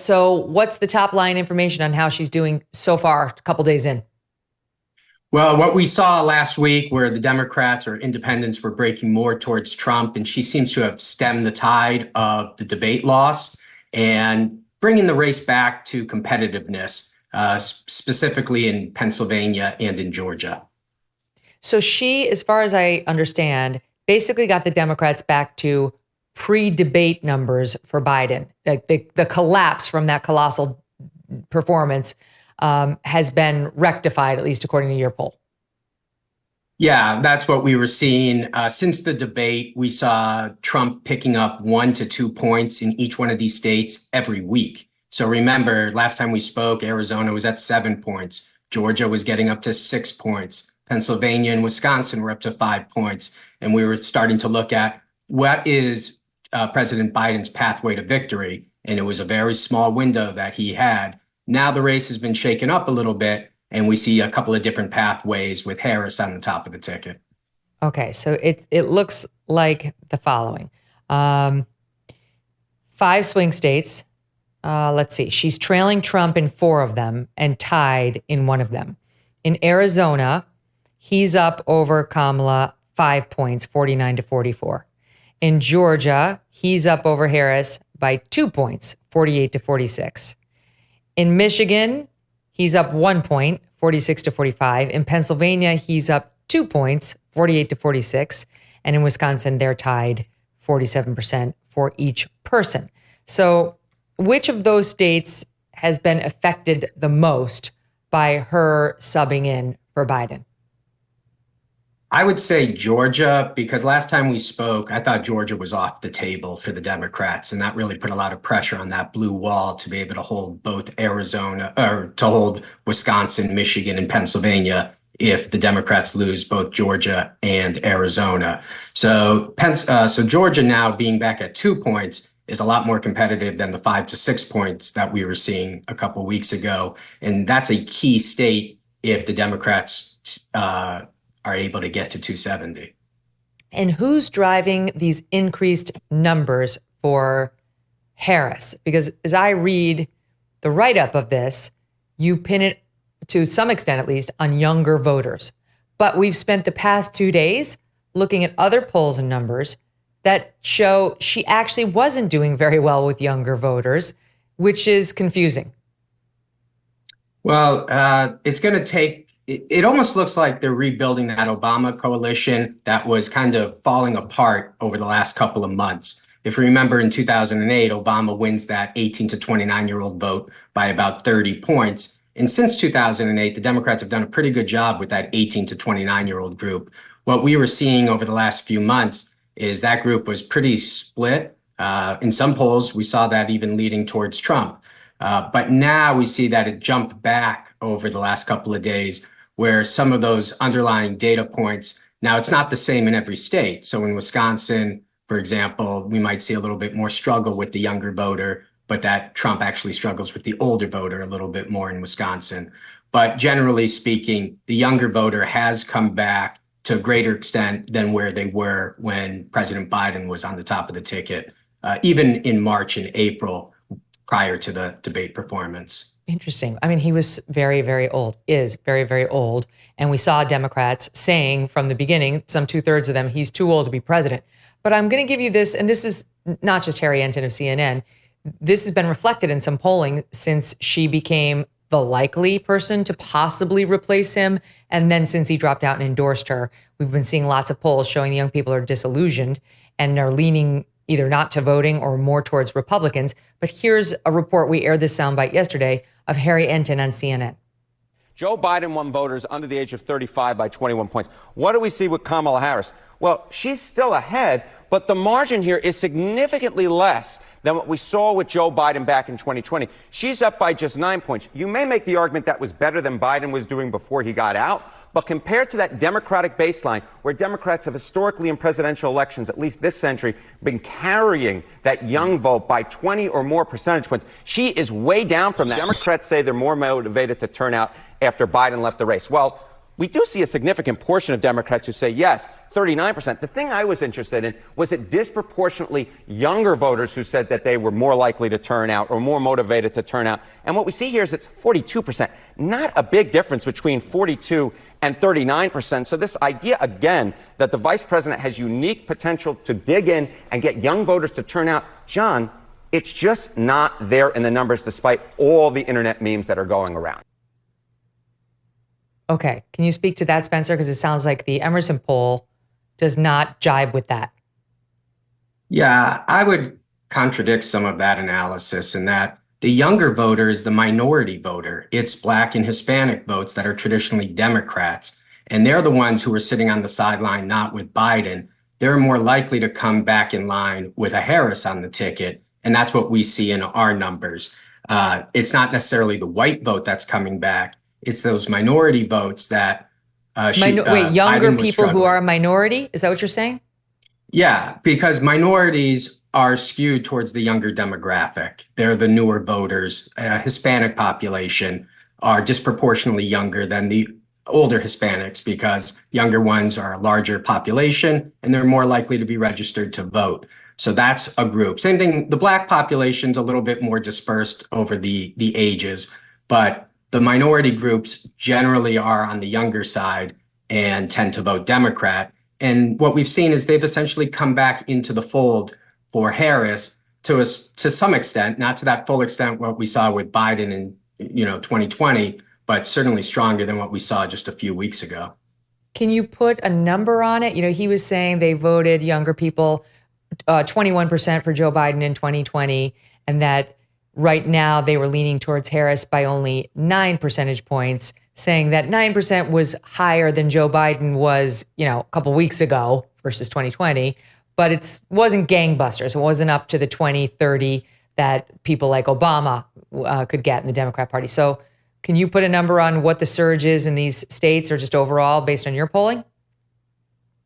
So what's the top line information on how she's doing so far, a couple days in? Well, what we saw last week where the Democrats or independents were breaking more towards Trump, and she seems to have stemmed the tide of the debate loss and bringing the race back to competitiveness, specifically in Pennsylvania and in Georgia. So she, as far as I understand, basically got the Democrats back to pre-debate numbers for Biden. The collapse from that colossal performance has been rectified, at least according to your poll. Yeah, that's what we were seeing. Since the debate, we saw Trump picking up 1 to 2 points in each one of these states every week. So remember, last time we spoke, Arizona was at 7 points. Georgia was getting up to 6 points. Pennsylvania and Wisconsin were up to 5 points. And we were starting to look at what is President Biden's pathway to victory. And it was a very small window that he had. Now the race has been shaken up a little bit, and we see a couple of different pathways with Harris on the top of the ticket. Okay, so it looks like the following. 5 swing states. Let's see. She's trailing Trump in 4 of them and tied in 1 of them. In Arizona, he's up over Kamala 5 points, 49 to 44. In Georgia, he's up over Harris by 2 points, 48 to 46. In Michigan, he's up 1 point, 46 to 45. In Pennsylvania, he's up 2 points, 48 to 46. And in Wisconsin, they're tied 47% for each person. So which of those states has been affected the most by her subbing in for Biden? I would say Georgia, because last time we spoke, I thought Georgia was off the table for the Democrats, and that really put a lot of pressure on that blue wall to be able to hold both Arizona, or to hold Wisconsin, Michigan, and Pennsylvania if the Democrats lose both Georgia and Arizona. So Georgia now being back at 2 points is a lot more competitive than the 5 to 6 points that we were seeing a couple weeks ago. And that's a key state if the Democrats are able to get to 270. And who's driving these increased numbers for Harris? Because as I read the write-up of this, you pin it, to some extent at least, on younger voters. But we've spent the past 2 days looking at other polls and numbers that show she actually wasn't doing very well with younger voters, which is confusing. Well, it's going to take, it almost looks like they're rebuilding that Obama coalition that was kind of falling apart over the last couple of months. If you remember, in 2008, Obama wins that 18 to 29-year-old vote by about 30 points. And since 2008, the Democrats have done a pretty good job with that 18 to 29-year-old group. What we were seeing over the last few months is that group was pretty split. In some polls, we saw that even leading towards Trump. But now we see that it jumped back over the last couple of days, where some of those underlying data points, now it's not the same in every state. So in Wisconsin, for example, we might see a little bit more struggle with the younger voter, but that Trump actually struggles with the older voter a little bit more in Wisconsin. But generally speaking, the younger voter has come back to a greater extent than where they were when President Biden was on the top of the ticket, even in March and April prior to the debate performance. Interesting. I mean, he was very, very old, is very, very old. And we saw Democrats saying from the beginning, some 2/3 of them, he's too old to be president. But I'm going to give you this, and this is not just Harry Enten of CNN. This has been reflected in some polling since she became the likely person to possibly replace him. And then since he dropped out and endorsed her, we've been seeing lots of polls showing the young people are disillusioned and are leaning either not to voting or more towards Republicans. But here's a report. We aired this soundbite yesterday of Harry Enten on CNN. Joe Biden won voters under the age of 35 by 21 points. What do we see with Kamala Harris? Well, she's still ahead, but the margin here is significantly less than what we saw with Joe Biden back in 2020. She's up by just 9 points. You may make the argument that was better than Biden was doing before he got out, but compared to that Democratic baseline, where Democrats have historically in presidential elections, at least this century, been carrying that young vote by 20 or more percentage points, she is way down from that. Democrats say they're more motivated to turn out after Biden left the race. Well, we do see a significant portion of Democrats who say yes, 39%. The thing I was interested in was it disproportionately younger voters who said that they were more likely to turn out or more motivated to turn out. And what we see here is it's 42%, not a big difference between 42 and 39%. So this idea, again, that the vice president has unique potential to dig in and get young voters to turn out, John, it's just not there in the numbers despite all the internet memes that are going around. Okay. Can you speak to that, Spencer? Because it sounds like the Emerson poll does not jibe with that. Yeah, I would contradict some of that analysis in that the younger voter is the minority voter. It's Black and Hispanic votes that are traditionally Democrats. And they're the ones who are sitting on the sideline, not with Biden. They're more likely to come back in line with a Harris on the ticket. And that's what we see in our numbers. It's not necessarily the white vote that's coming back. It's those minority votes that younger people who are a minority? Is that what you're saying? Yeah, because minorities are skewed towards the younger demographic. They're the newer voters. Hispanic population are disproportionately younger than the older Hispanics because younger ones are a larger population and they're more likely to be registered to vote. So that's a group. Same thing, the Black population's a little bit more dispersed over the ages, but the minority groups generally are on the younger side and tend to vote Democrat. And what we've seen is they've essentially come back into the fold for Harris to some extent, not to that full extent what we saw with Biden in 2020, but certainly stronger than what we saw just a few weeks ago. Can you put a number on it? He was saying they voted younger people 21% for Joe Biden in 2020, and that right now they were leaning towards Harris by only 9 percentage points, saying that 9% was higher than Joe Biden was, a couple weeks ago versus 2020, but it wasn't gangbusters. It wasn't up to the 20, 30 that people like Obama could get in the Democrat Party. So can you put a number on what the surge is in these states or just overall based on your polling?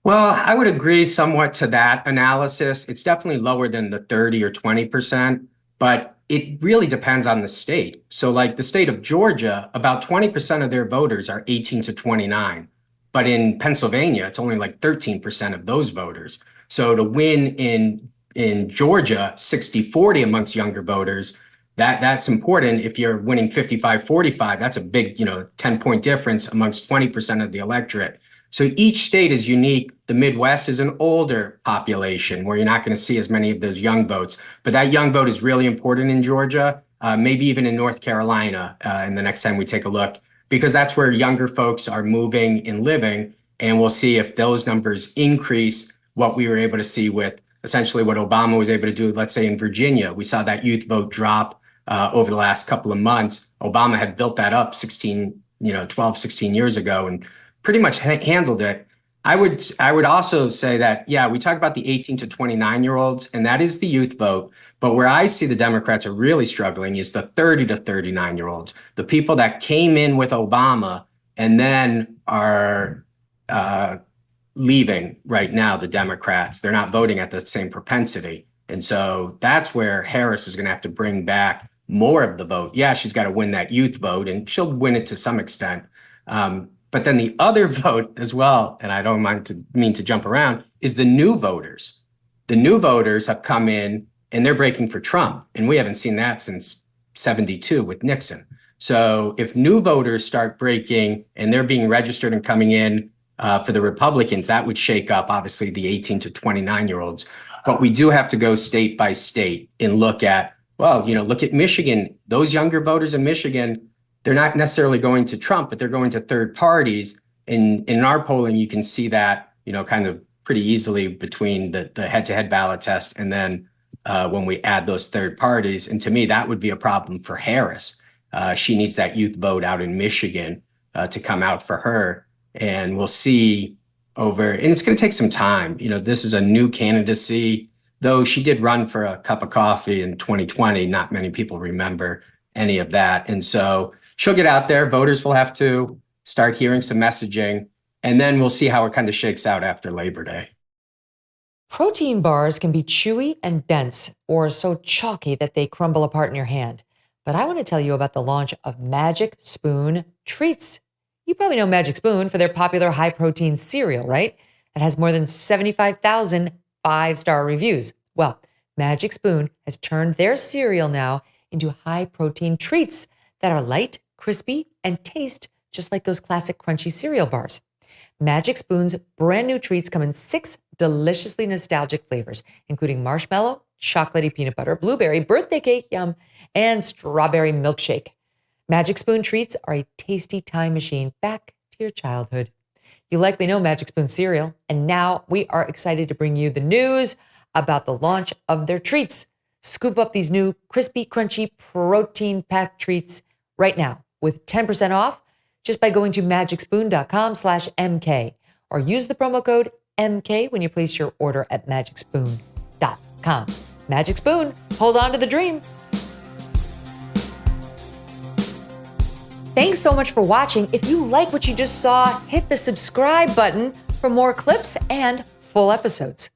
Well, I would agree somewhat to that analysis. It's definitely lower than the 30 or 20%, but it really depends on the state. So like the state of Georgia, about 20% of their voters are 18 to 29. But in Pennsylvania, it's only like 13% of those voters. So to win in Georgia, 60-40 amongst younger voters, that's important. If you're winning 55-45, that's a big, 10-point difference amongst 20% of the electorate. So each state is unique. The Midwest is an older population where you're not going to see as many of those young votes. But that young vote is really important in Georgia, maybe even in North Carolina in the next time we take a look, because that's where younger folks are moving and living. And we'll see if those numbers increase what we were able to see with essentially what Obama was able to do, let's say in Virginia. We saw that youth vote drop over the last couple of months. Obama had built that up 12, 16 years ago and pretty much handled it. I would also say that, yeah, we talk about the 18 to 29-year-olds, and that is the youth vote. But where I see the Democrats are really struggling is the 30 to 39-year-olds, the people that came in with Obama and then are leaving right now, the Democrats. They're not voting at the same propensity. And so that's where Harris is going to have to bring back more of the vote. Yeah, she's got to win that youth vote, and she'll win it to some extent. But then the other vote as well, and I don't mean to jump around, is the new voters. The new voters have come in and they're breaking for Trump. And we haven't seen that since 72 with Nixon. So if new voters start breaking and they're being registered and coming in for the Republicans, that would shake up, obviously, the 18 to 29-year-olds. But we do have to go state by state and look at, look at Michigan. Those younger voters in Michigan, they're not necessarily going to Trump, but they're going to third parties. In our polling, you can see that, kind of pretty easily between the head-to-head ballot test and then when we add those third parties. And to me, that would be a problem for Harris. She needs that youth vote out in Michigan to come out for her. And we'll see and it's going to take some time. This is a new candidacy, though she did run for a cup of coffee in 2020. Not many people remember any of that. And so she'll get out there. Voters will have to start hearing some messaging, and then we'll see how it kind of shakes out after Labor Day. Protein bars can be chewy and dense or so chalky that they crumble apart in your hand. But I want to tell you about the launch of Magic Spoon Treats. You probably know Magic Spoon for their popular high-protein cereal, right? That has more than 75,000 five-star reviews. Well, Magic Spoon has turned their cereal now into high-protein treats that are light, crispy, and taste just like those classic crunchy cereal bars. Magic Spoon's brand new treats come in 6 deliciously nostalgic flavors, including marshmallow, chocolatey peanut butter, blueberry, birthday cake, yum, and strawberry milkshake. Magic Spoon treats are a tasty time machine back to your childhood. You likely know Magic Spoon cereal, and now we are excited to bring you the news about the launch of their treats. Scoop up these new crispy, crunchy, protein-packed treats right now with 10% off just by going to magicspoon.com/MK or use the promo code MK when you place your order at magicspoon.com. Magic Spoon, hold on to the dream. Thanks so much for watching. If you like what you just saw, hit the subscribe button for more clips and full episodes.